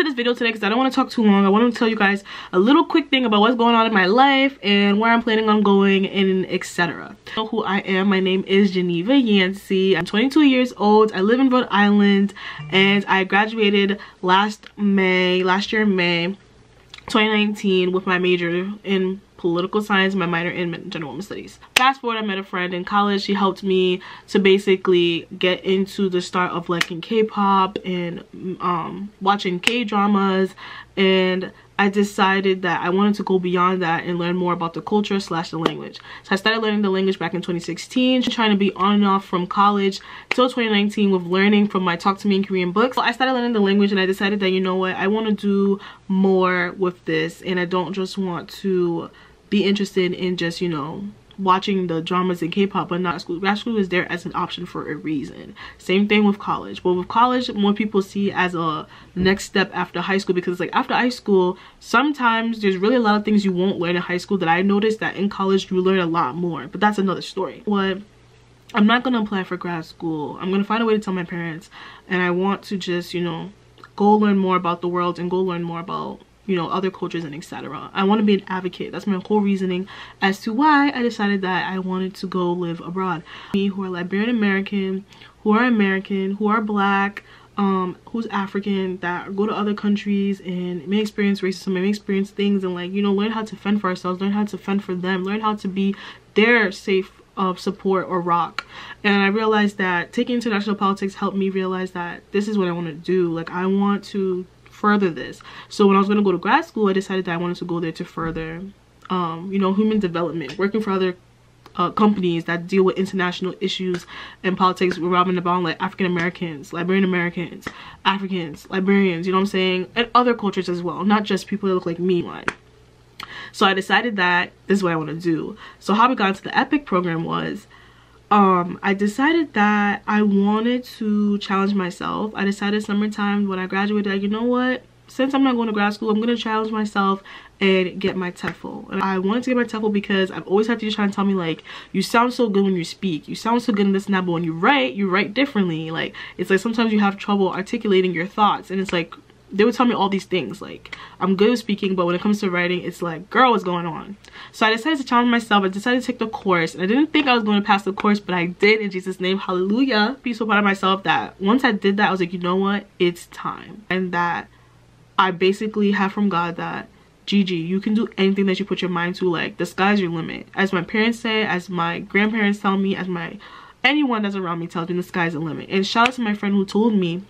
to this video today because I don't want to talk too long. I want to tell you guys a little quick thing about what's going on in my life and where I'm planning on going and etc. You know who I am. My name is Geneva Yancy. I'm 22 years old. I live in Rhode Island and I graduated last year in May 2019 with my major in political science, my minor in general women's studies. Fast forward, I met a friend in college. She helped me to basically get into the start of liking K-pop and watching K-dramas, and I decided that I wanted to go beyond that and learn more about the culture / the language. So I started learning the language back in 2016, trying to be on and off from college till 2019 with learning from my Talk to Me in Korean books. So I started learning the language and I decided that, you know what, I want to do more with this, and I don't just want to be interested in just, you know, watching the dramas in K-pop, but not school. Grad school is there as an option for a reason. Same thing with college. But with college, more people see as a next step after high school, because like after high school, sometimes there's really a lot of things you won't learn in high school that I noticed that in college you learn a lot more. But that's another story. What I'm not gonna apply for grad school. I'm gonna find a way to tell my parents, and I want to just, you know, go learn more about the world and go learn more about, you know, other cultures and etc. I want to be an advocate. That's my whole reasoning as to why I decided that I wanted to go live abroad. Me who are Liberian American, who are American, who are black, who's African, that go to other countries and may experience racism, may experience things, and like, you know, learn how to fend for ourselves, learn how to fend for them, learn how to be their safe support or rock. And I realized that taking international politics helped me realize that this is what I want to do. Like, I want to further this. So when I was going to go to grad school, I decided that I wanted to go there to further you know, human development, working for other companies that deal with international issues and politics revolving about like African Americans, Liberian Americans, Africans, Liberians, you know what I'm saying, and other cultures as well, not just people that look like me. So I decided that this is what I want to do. So how we got into the Epik program was I decided that I wanted to challenge myself. I decided summertime when I graduated, like, you know what, since I'm not going to grad school, I'm going to challenge myself and get my TEFL. And I wanted to get my TEFL because I've always had teachers trying to tell me, like, you sound so good when you speak, you sound so good in this and that, but when you write differently. Like, it's like sometimes you have trouble articulating your thoughts, and it's like they would tell me all these things, like I'm good at speaking, but when it comes to writing, it's like, girl, what's going on? So I decided to challenge myself. I decided to take the course, and I didn't think I was going to pass the course, but I did, in Jesus' name. Hallelujah. Be so proud of myself that once I did that, I was like, you know what, it's time. And that I basically have from God that, Gigi, you can do anything that you put your mind to. Like, the sky's your limit. As my parents say, as my grandparents tell me, as anyone that's around me tells me, the sky's the limit. And shout out to my friend who told me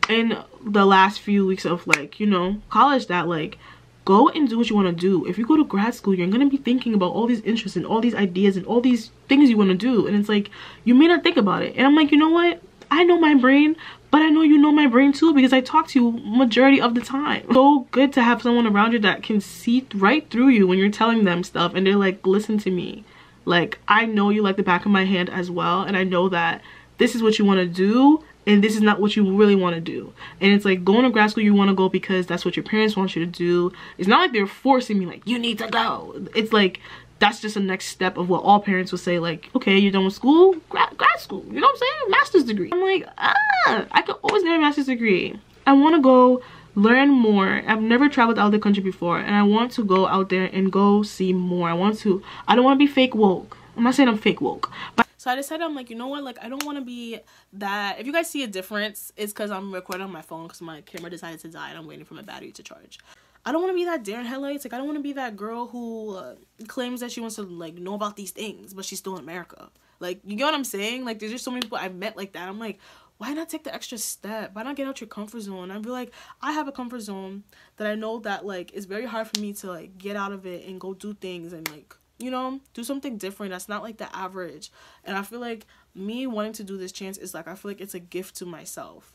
in the last few weeks of, like, you know, college, that like, go and do what you want to do. If you go to grad school, you're going to be thinking about all these interests and all these ideas and all these things you want to do, and it's like, you may not think about it. And I'm like, you know what, I know my brain, but I know you know my brain too, because I talk to you majority of the time. So good to have someone around you that can see right through you when you're telling them stuff, and they're like, listen to me, like, I know you like the back of my hand as well, and I know that this is what you want to do, and this is not what you really want to do. And it's like, going to grad school, you want to go because that's what your parents want you to do. It's not like they're forcing me, like, you need to go. It's like, that's just a next step of what all parents will say, like, okay, you're done with school, grad school, you know what I'm saying, master's degree. I'm like, I could always get a master's degree. I want to go learn more. I've never traveled out of the country before, and I want to go out there and go see more. I don't want to be fake woke. I'm not saying I'm fake woke, but so I decided, I'm like, you know what, like, I don't want to be that. If you guys see a difference, it's because I'm recording on my phone because my camera decided to die and I'm waiting for my battery to charge. I don't want to be that deer in headlights. Like, I don't want to be that girl who claims that she wants to, like, know about these things, but she's still in America. Like, you get what I'm saying? Like, there's just so many people I've met like that. I'm like, why not take the extra step? Why not get out your comfort zone? I feel like I have a comfort zone that I know that, like, it's very hard for me to, like, get out of it and go do things and, like, you know, do something different that's not like the average. And I feel like me wanting to do this chance is like, I feel like it's a gift to myself.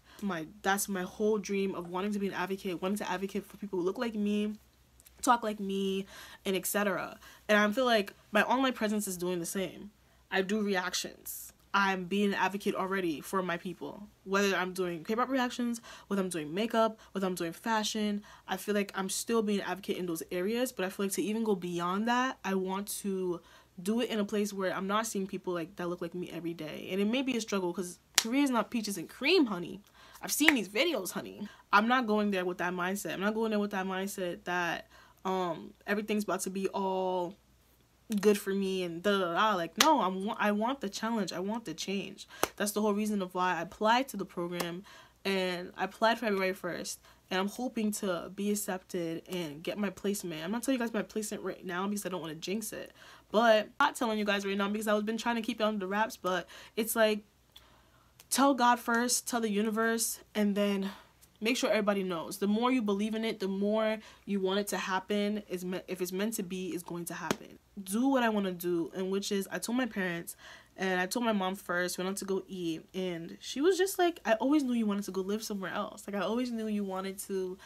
That's my whole dream of wanting to be an advocate, wanting to advocate for people who look like me, talk like me, and etc. And I feel like my online presence is doing the same. I do reactions. I'm being an advocate already for my people. Whether I'm doing K-pop reactions, whether I'm doing makeup, whether I'm doing fashion, I feel like I'm still being an advocate in those areas. But I feel like to even go beyond that, I want to do it in a place where I'm not seeing people like that look like me every day. And it may be a struggle because Korea is not peaches and cream, honey. I've seen these videos, honey. I'm not going there with that mindset. I'm not going there with that mindset that everything's about to be all good for me and like, no, I want the challenge. I want the change. That's the whole reason of why I applied to the program, and I applied February 1st, and I'm hoping to be accepted and get my placement. I'm not telling you guys my placement right now because I don't want to jinx it, but I'm not telling you guys right now because I've been trying to keep it under the wraps. But it's like, tell God first, tell the universe, and then make sure everybody knows. The more you believe in it, the more you want it to happen. If it's meant to be, it's going to happen. Do what I want to do, and which is, I told my parents, and I told my mom first, went out to go eat, and she was just like, I always knew you wanted to go live somewhere else. Like, I always knew you wanted to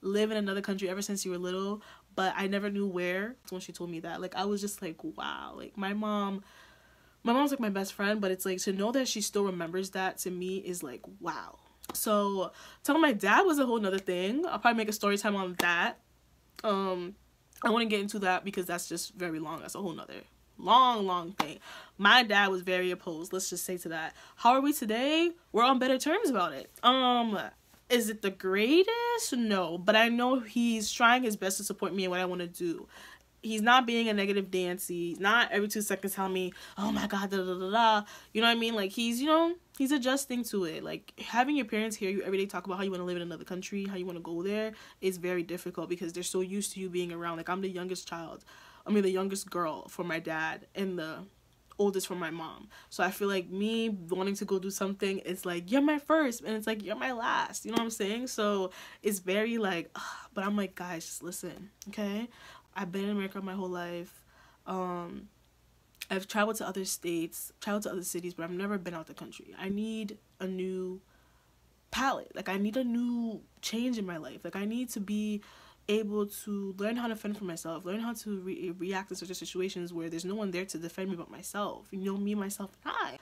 live in another country ever since you were little, but I never knew where. When she told me that, like, I was just like, wow. Like, my mom's like my best friend, but it's like, to know that she still remembers that, to me, is like, wow. So telling my dad was a whole nother thing. I'll probably make a story time on that. I want to get into that because that's just very long. That's a whole nother long thing. My dad was very opposed, let's just say to that. How are we today? We're on better terms about it. Is it the greatest? No, but I know he's trying his best to support me in what I want to do. He's not being a negative Nancy. He's not every 2 seconds telling me, oh my god, da da da da. You know what I mean? Like, he's, you know, he's adjusting to it. Like, having your parents hear you every day talk about how you want to live in another country, how you want to go there, is very difficult because they're so used to you being around. Like, I'm the youngest child. I mean, the youngest girl for my dad and the oldest for my mom. So I feel like me wanting to go do something, it's like, you're my first, and it's like, you're my last. You know what I'm saying? So it's very like, ugh. But I'm like, guys, just listen, okay? I've been in America my whole life. I've traveled to other states, traveled to other cities, but I've never been out the country. I need a new palette. Like, I need a new change in my life. Like, I need to be able to learn how to fend for myself, learn how to react to certain situations where there's no one there to defend me but myself. You know, me, myself, and I.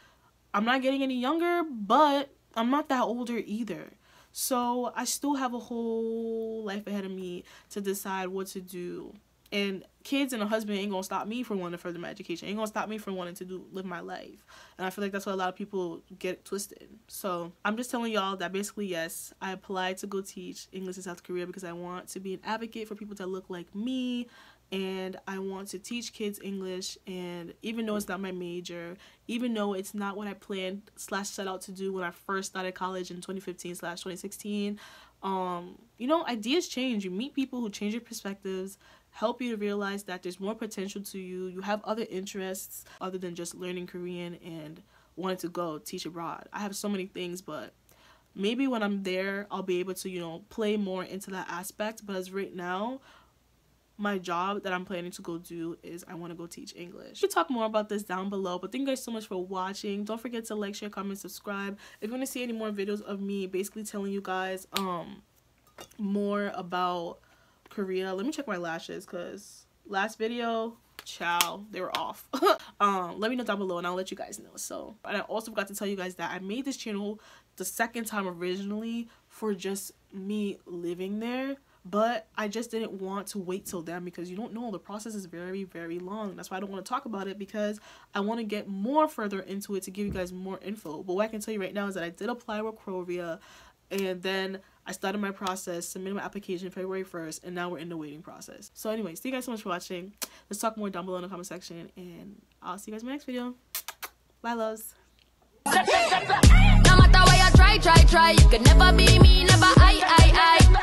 I'm not getting any younger, but I'm not that older either. So I still have a whole life ahead of me to decide what to do. And kids and a husband ain't gonna stop me from wanting to further my education. Ain't gonna stop me from wanting to live my life. And I feel like that's what a lot of people get twisted. So I'm just telling y'all that basically, yes, I applied to go teach English in South Korea because I want to be an advocate for people that look like me. And I want to teach kids English. And even though it's not my major, even though it's not what I planned / set out to do when I first started college in 2015 / 2016, you know, ideas change. You meet people who change your perspectives, help you to realize that there's more potential to you. You have other interests other than just learning Korean and wanting to go teach abroad. I have so many things, but maybe when I'm there, I'll be able to, you know, play more into that aspect. But as right now, my job that I'm planning to go do is I want to go teach English. We can talk more about this down below, but thank you guys so much for watching. Don't forget to like, share, comment, subscribe. If you want to see any more videos of me basically telling you guys more about Korea. Let me check my lashes because last video, ciao, they were off. Let me know down below and I'll let you guys know. So, and I also forgot to tell you guys that I made this channel the second time originally for just me living there, but I just didn't want to wait till then because you don't know, the process is very, very long. That's why I don't want to talk about it, because I want to get more further into it to give you guys more info. But what I can tell you right now is that I did apply with Korea, and then I started my process, submitted my application February 1st, and now we're in the waiting process. So anyways, thank you guys so much for watching. Let's talk more down below in the comment section, and I'll see you guys in my next video. Bye, loves. No matter what you try, you could never be me, never I.